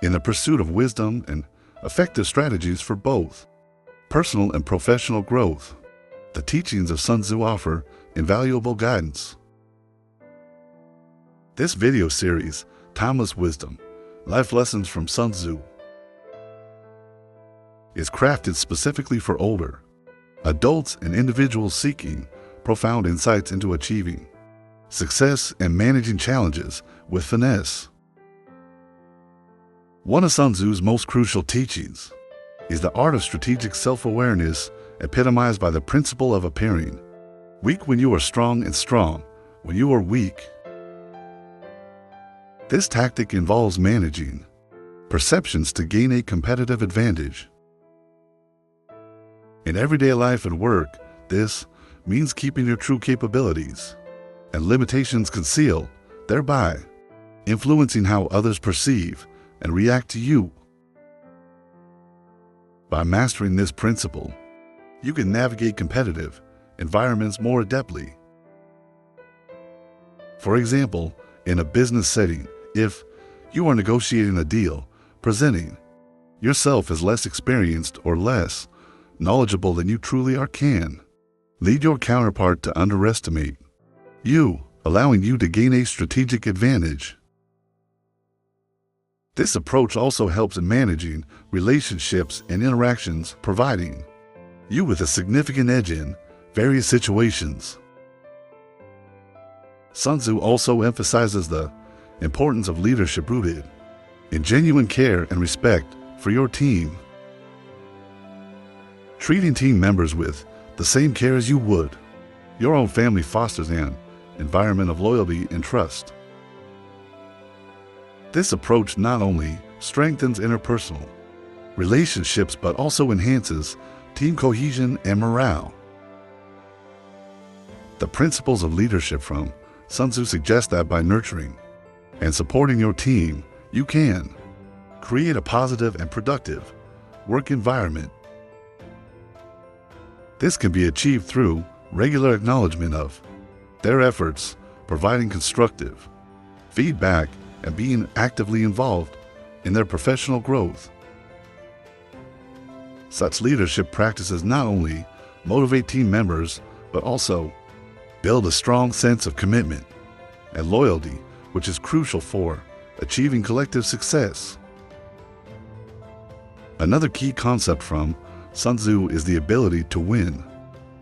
in the pursuit of wisdom and effective strategies for both personal and professional growth. The teachings of Sun Tzu offer invaluable guidance. This video series, Timeless Wisdom, Life Lessons from Sun Tzu, is crafted specifically for older adults and individuals seeking profound insights into achieving success and managing challenges with finesse. One of Sun Tzu's most crucial teachings is the art of strategic self-awareness, epitomized by the principle of appearing weak when you are strong and strong when you are weak. This tactic involves managing perceptions to gain a competitive advantage. In everyday life and work, this means keeping your true capabilities and limitations concealed, thereby influencing how others perceive and react to you. By mastering this principle, you can navigate competitive environments more adeptly. For example, in a business setting, if you are negotiating a deal, presenting yourself as less experienced or less knowledgeable than you truly are can lead your counterpart to underestimate you, allowing you to gain a strategic advantage. This approach also helps in managing relationships and interactions, providing you with a significant edge in various situations. Sun Tzu also emphasizes the importance of leadership rooted in genuine care and respect for your team. Treating team members with the same care as you would your own family fosters an environment of loyalty and trust. This approach not only strengthens interpersonal relationships but also enhances team cohesion and morale. The principles of leadership from Sun Tzu suggest that by nurturing and supporting your team, you can create a positive and productive work environment. This can be achieved through regular acknowledgement of their efforts, providing constructive feedback, and being actively involved in their professional growth. Such leadership practices not only motivate team members, but also build a strong sense of commitment and loyalty, which is crucial for achieving collective success. Another key concept from Sun Tzu is the ability to win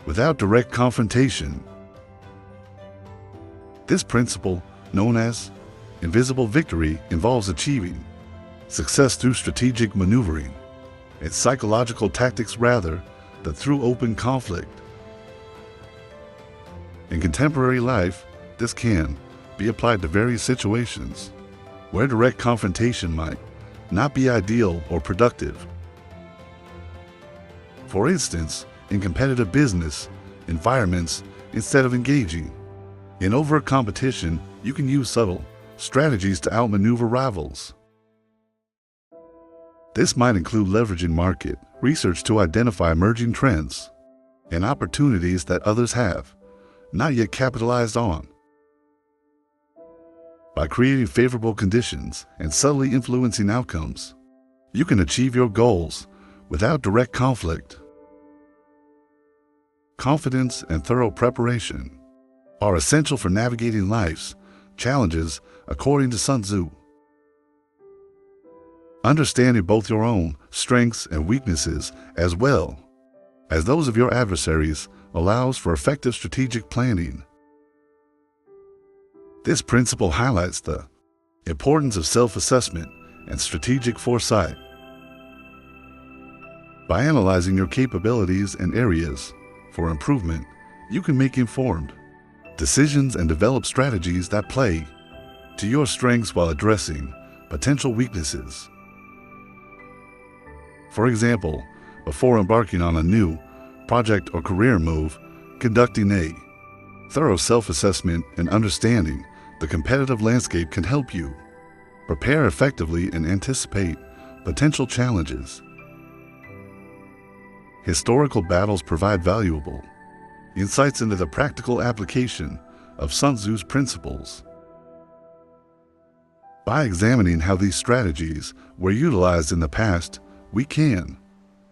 without direct confrontation. This principle, known as invisible victory, involves achieving success through strategic maneuvering and psychological tactics rather than through open conflict. In contemporary life, this can be applied to various situations where direct confrontation might not be ideal or productive. For instance, in competitive business environments, instead of engaging in overt competition, you can use subtle strategies to outmaneuver rivals. This might include leveraging market research to identify emerging trends and opportunities that others have not yet capitalized on. By creating favorable conditions and subtly influencing outcomes, you can achieve your goals without direct conflict. Confidence and thorough preparation are essential for navigating life's challenges, according to Sun Tzu. Understanding both your own strengths and weaknesses as well as those of your adversaries allows for effective strategic planning. This principle highlights the importance of self-assessment and strategic foresight. By analyzing your capabilities and areas for improvement, you can make informed decisions and develop strategies that play to your strengths while addressing potential weaknesses. For example, before embarking on a new project or career move, conducting a thorough self-assessment and understanding the competitive landscape can help you prepare effectively and anticipate potential challenges. Historical battles provide valuable insights into the practical application of Sun Tzu's principles. By examining how these strategies were utilized in the past, we can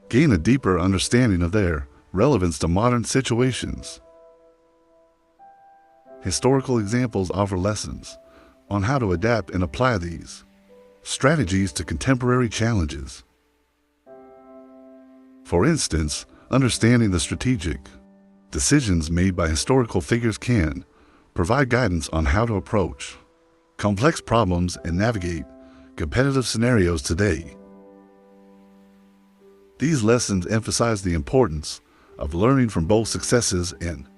gain a deeper understanding of their relevance to modern situations. Historical examples offer lessons on how to adapt and apply these strategies to contemporary challenges. For instance, understanding the strategic decisions made by historical figures can provide guidance on how to approach complex problems and navigate competitive scenarios today. These lessons emphasize the importance of learning from both successes and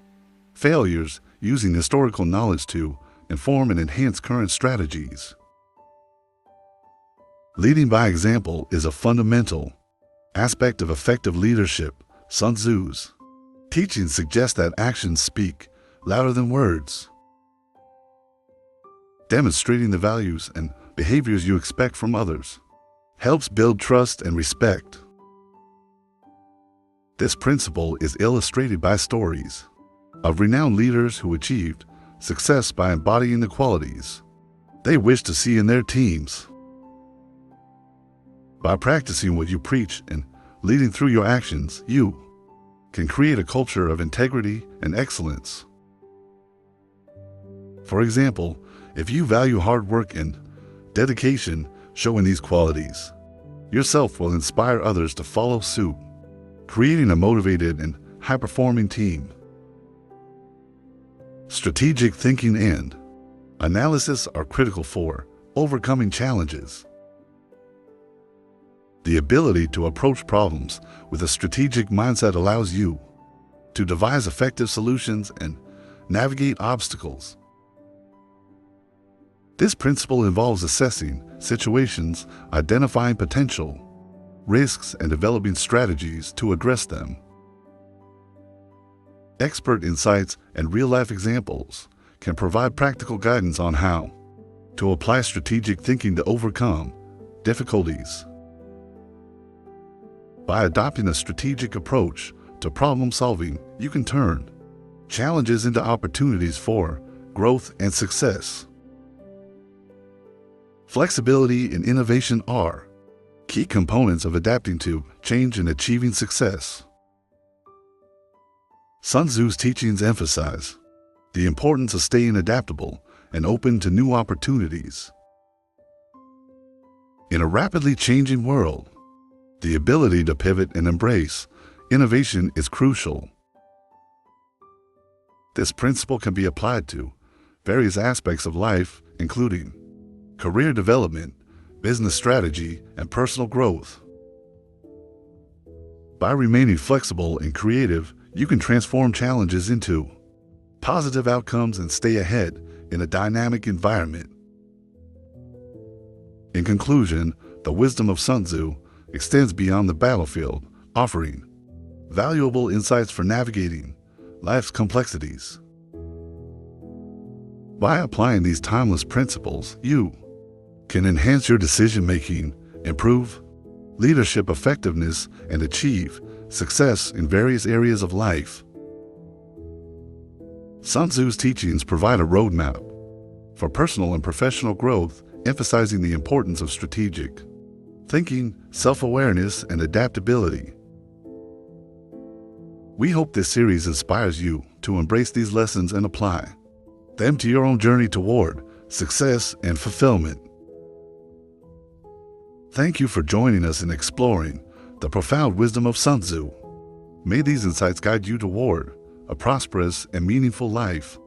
failures, using historical knowledge to inform and enhance current strategies. Leading by example is a fundamental aspect of effective leadership. Sun Tzu's teachings suggest that actions speak louder than words, demonstrating the values and behaviors you expect from others helps build trust and respect. This principle is illustrated by stories of renowned leaders who achieved success by embodying the qualities they wish to see in their teams. By practicing what you preach and leading through your actions, you can create a culture of integrity and excellence. For example, if you value hard work and dedication, showing these qualities yourself will inspire others to follow suit, creating a motivated and high-performing team. Strategic thinking and analysis are critical for overcoming challenges. The ability to approach problems with a strategic mindset allows you to devise effective solutions and navigate obstacles. This principle involves assessing situations, identifying potential risks, and developing strategies to address them. Expert insights and real-life examples can provide practical guidance on how to apply strategic thinking to overcome difficulties. By adopting a strategic approach to problem solving, you can turn challenges into opportunities for growth and success. Flexibility and innovation are key components of adapting to change and achieving success. Sun Tzu's teachings emphasize the importance of staying adaptable and open to new opportunities. In a rapidly changing world, the ability to pivot and embrace innovation is crucial. This principle can be applied to various aspects of life, including career development, business strategy, and personal growth. By remaining flexible and creative, you can transform challenges into positive outcomes and stay ahead in a dynamic environment. In conclusion, the wisdom of Sun Tzu extends beyond the battlefield, offering valuable insights for navigating life's complexities. By applying these timeless principles, you can enhance your decision-making, improve leadership effectiveness, and achieve success in various areas of life. Sun Tzu's teachings provide a roadmap for personal and professional growth, emphasizing the importance of strategic thinking, self-awareness, and adaptability. We hope this series inspires you to embrace these lessons and apply them to your own journey toward success and fulfillment. Thank you for joining us in exploring the profound wisdom of Sun Tzu. May these insights guide you toward a prosperous and meaningful life.